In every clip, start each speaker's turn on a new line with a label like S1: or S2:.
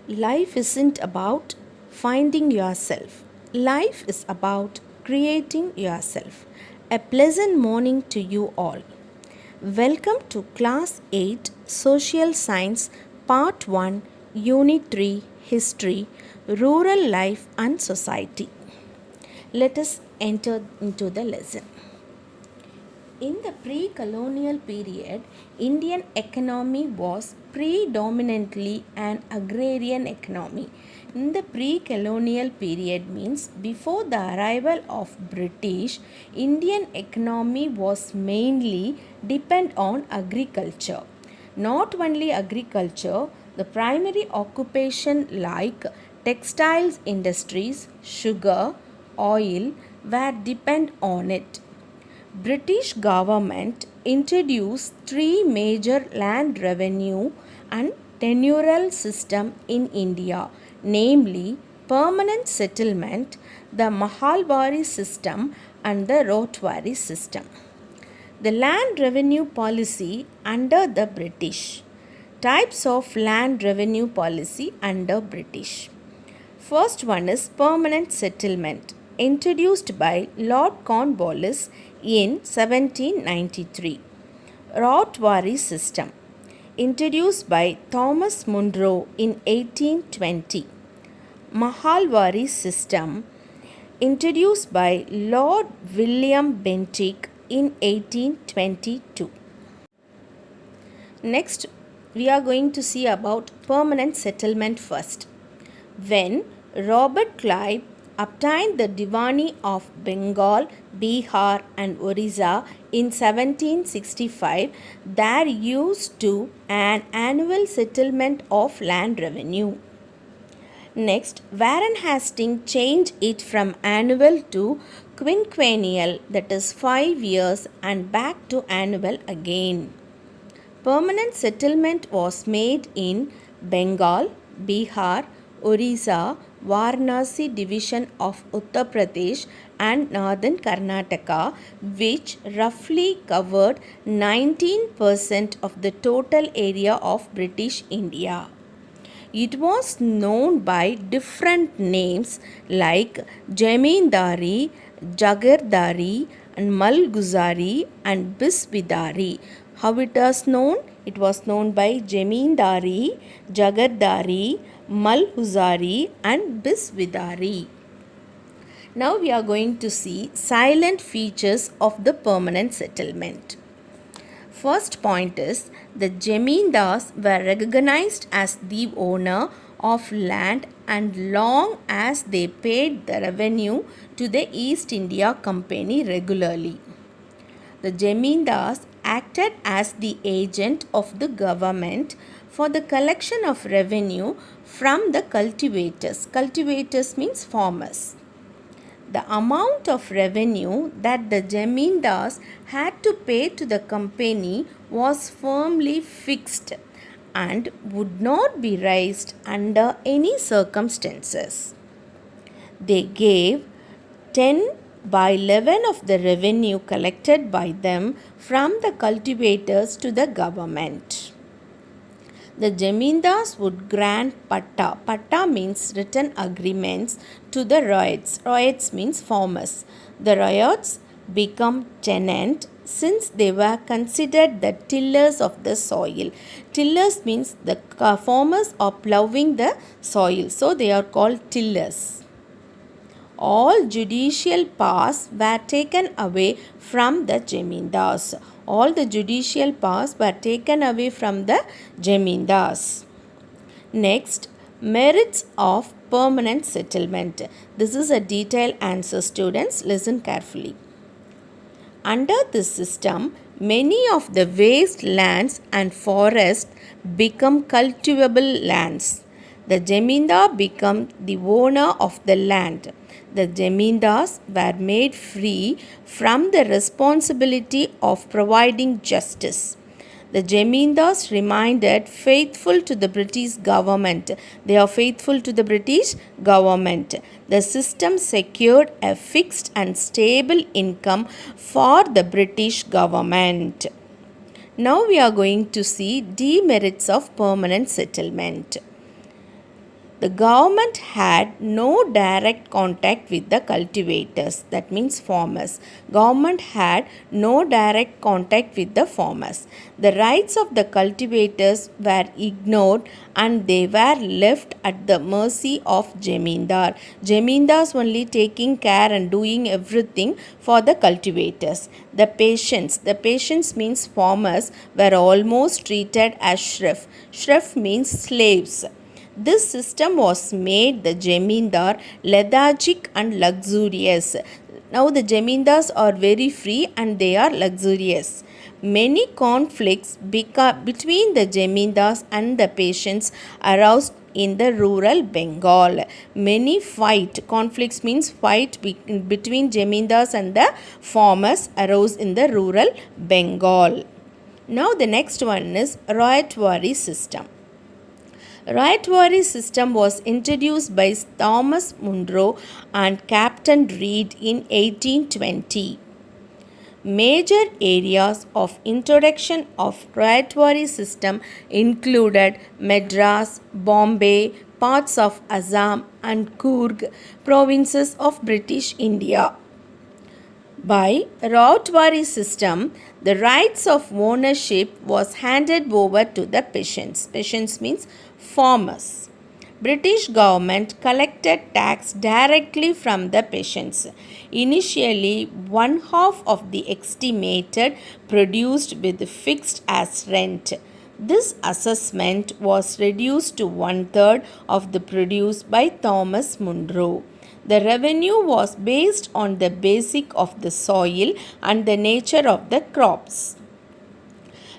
S1: Life isn't about finding yourself. Life is about creating yourself. A pleasant morning to you all. Welcome to Class 8 Social Science Part 1 Unit 3 History Rural Life and Society. Let us enter into the lesson. In the pre-colonial period, Indian economy was predominantly an agrarian economy. In the pre-colonial period means before the arrival of British, Indian economy was mainly depend on agriculture. Not only agriculture, the primary occupation like textiles industries, sugar, oil were depend on it. British government introduced three major land revenue and tenurial system in India, namely permanent settlement, the Mahalwari system and the Rotwari system. The land revenue policy under the British. Types of land revenue policy under British. First one is permanent settlement, introduced by Lord Cornwallis in 1793. Rotwari system, introduced by Thomas Munro in 1820. Mahalwari system, introduced by Lord William Bentinck in 1822. Next, we are going to see about permanent settlement first. When Robert Clive obtained the Diwani of Bengal, Bihar and Orissa in 1765, there used to an annual settlement of land revenue. Next, Warren Hastings changed it from annual to quinquennial, that is 5 years, and back to annual again. Permanent settlement was made in Bengal, Bihar, Orissa, Varanasi division of Uttar Pradesh and northern Karnataka, which roughly covered 19% of the total area of British India. It was known by different names like Jamindari, Jagirdari and Malguzari and Bisbidari. How it was known? It was known by Jamindari, Jagirdari, Malhuzari and Bisbidari. Now we are going to see silent features of the permanent settlement. First point is the Jamindars were recognized as the owner of land and long as they paid the revenue to the East India Company regularly. The Jamindars acted as the agent of the government for the collection of revenue from the cultivators. Cultivators means farmers. The amount of revenue that the Jamindars had to pay to the company was firmly fixed and would not be raised under any circumstances. They gave 10/11 of the revenue collected by them from the cultivators to the government. The Jamindars would grant patta. Patta means written agreements to the ryots. Ryots means farmers. The ryots become tenant since they were considered the tillers of the soil. Tillers means the farmers are ploughing the soil. So they are called tillers. All judicial powers were taken away from the Jamindars. All the judicial powers were taken away from the Jamindars. Next, merits of permanent settlement. This is a detailed answer, students. Listen carefully. Under this system, many of the waste lands and forests become cultivable lands. The Jamindar became the owner of the land. The Jamindars were made free from the responsibility of providing justice. The Jamindars remained faithful to the British government. They are faithful to the British government. The system secured a fixed and stable income for the British government. Now we are going to see demerits of permanent settlement. The government had no direct contact with the cultivators, that means farmers. Government had no direct contact with the farmers. The rights of the cultivators were ignored and they were left at the mercy of Jamindar. Jamindars only taking care and doing everything for the cultivators. The patients means farmers were almost treated as shrif. Shrif means slaves. This system was made the Jamindar lethargic and luxurious. Now the Jamindars are very free and they are luxurious. Many conflicts between the Jamindars and the patients aroused in the rural Bengal. Many conflicts means fight between Jamindars and the farmers arose in the rural Bengal. Now the next one is Royatwari system. Royatwari system was introduced by Thomas Munro and Captain Reed in 1820. Major areas of introduction of Royatwari system included Madras, Bombay, parts of Assam and Coorg, provinces of British India. By Royatwari system, the rights of ownership was handed over to the peasants. Peasants means farmers. British government collected tax directly from the peasants. Initially, one half of the estimated produced with fixed as rent. This assessment was reduced to one-third of the produce by Thomas Munro. The revenue was based on the basic of the soil and the nature of the crops.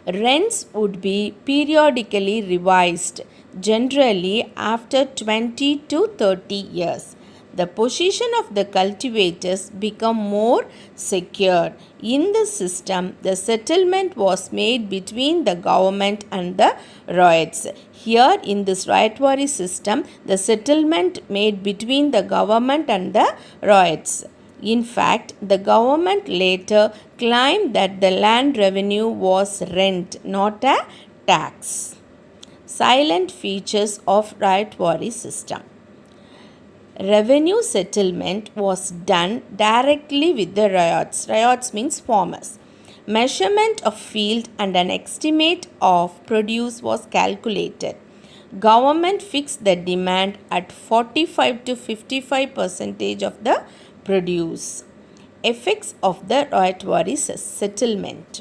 S1: Rents would be periodically revised, generally after 20 to 30 years. The position of the cultivators became more secure. In the system, the settlement was made between the government and the ryots. Here in this Royatwari system, the settlement made between the government and the ryots. In fact, the government later claimed that the land revenue was rent, not a tax. Silent features of Royatwari system. Revenue settlement was done directly with the ryots. Ryots means farmers. Measurement of field and an estimate of produce was calculated. Government fixed the demand at 45 to 55% of the produce. Effects of the Royatwari settlement.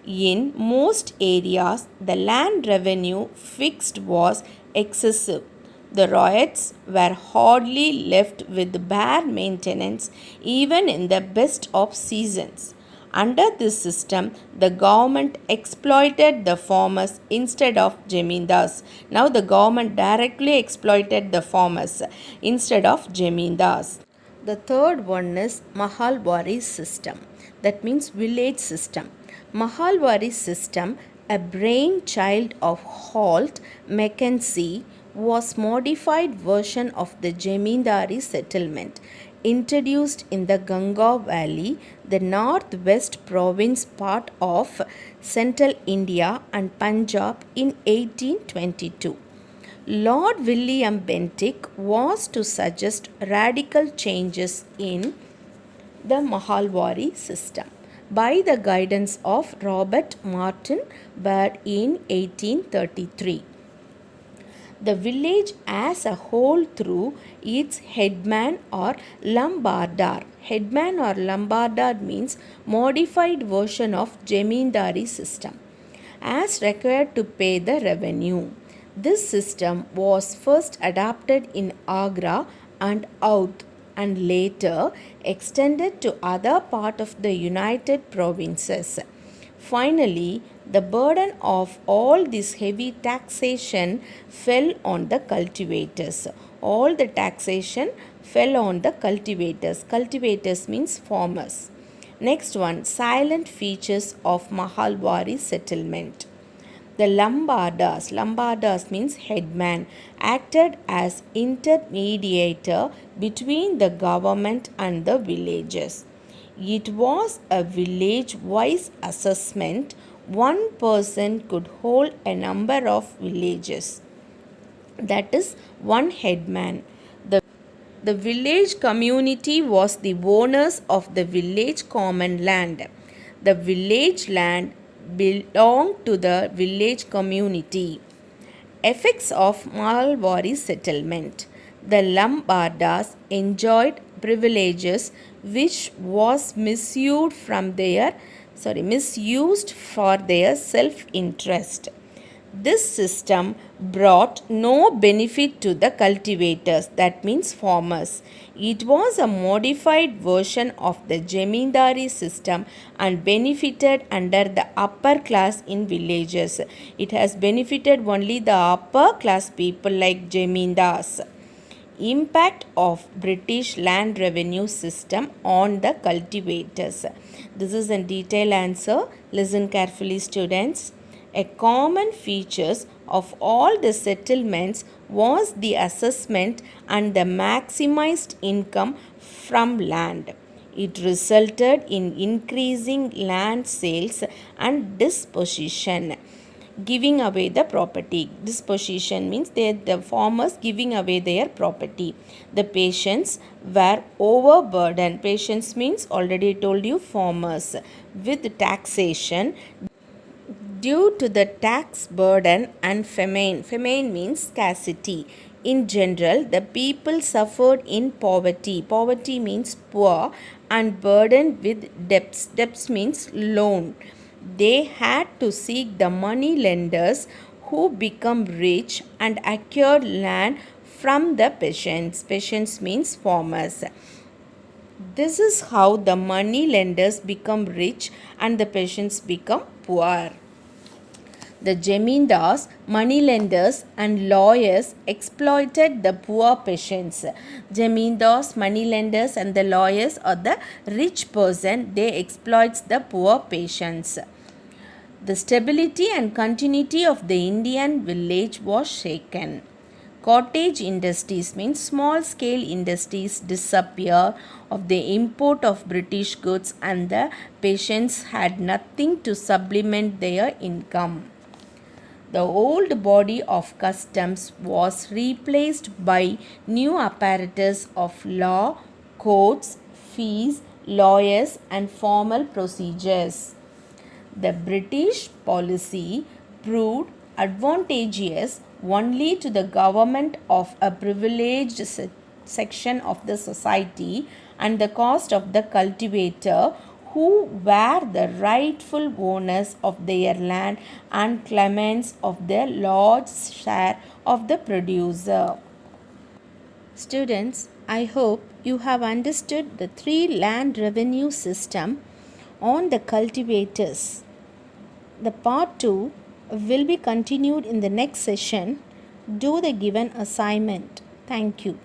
S1: In most areas, the land revenue fixed was excessive. The ryots were hardly left with bare maintenance even in the best of seasons. Under this system, the government exploited the farmers instead of Jamindars. Now the government directly exploited the farmers instead of Jamindars. The third one is Mahalwari system. That means village system. Mahalwari system, a brainchild of Holt Mackenzie, was modified version of the Jamindari settlement introduced in the Ganga Valley, the northwest province part of central India and Punjab in 1822. Lord William Bentinck was to suggest radical changes in the Mahalwari system by the guidance of Robert Martin Bird in 1833. The village as a whole through its headman or Lambardar. Headman or Lambardar means modified version of Jamindari system as required to pay the revenue. This system was first adopted in Agra and Oudh and later extended to other part of the United Provinces. Finally, the burden of all this heavy taxation fell on the cultivators. All the taxation fell on the cultivators. Cultivators means farmers. Next one, silent features of Mahalwari settlement. The Lambardars means headman, acted as intermediator between the government and the villages. It was a village-wise assessment. One person could hold a number of villages. that is one headman. The village community was the owners of the village common land. The village land belonged to the village community. Effects of Malwari settlement. The Lombardas enjoyed privileges which was misused for their self-interest. This system brought no benefit to the cultivators, that means farmers. It was a modified version of the Jamindari system and benefited under the upper class in villages. It has benefited only the upper class people like Jamindars. Impact of British land revenue system on the cultivators. This is a detailed answer. Listen carefully, students. A common feature of all the settlements was the assessment and the maximized income from land. It resulted in increasing land sales and disposition, giving away the property. Disposition means the farmers giving away their property. The patients were overburdened. Patients means already told you farmers. With taxation due to the tax burden and famine. Famine means scarcity. In general, the people suffered in poverty. Poverty means poor and burdened with debts. Debts means loan. They had to seek the money lenders who become rich and acquired land from the peasants. Peasants means farmers. This is how the money lenders become rich and the peasants become poor. The Jamindars, moneylenders, and lawyers exploited the poor peasants. Jamindars, moneylenders, and the lawyers are the rich person. They exploit the poor peasants. The stability and continuity of the Indian village was shaken. Cottage industries means small scale industries disappear of the import of British goods and the peasants had nothing to supplement their income. The old body of customs was replaced by new apparatus of law, courts, fees, lawyers, and formal procedures. The British policy proved advantageous only to the government of a privileged section of the society and the cost of the cultivator, who were the rightful owners of their land and claimants of their large share of the producer. Students, I hope you have understood the three land revenue system on the cultivators. The part 2 will be continued in the next session. Do the given assignment. Thank you.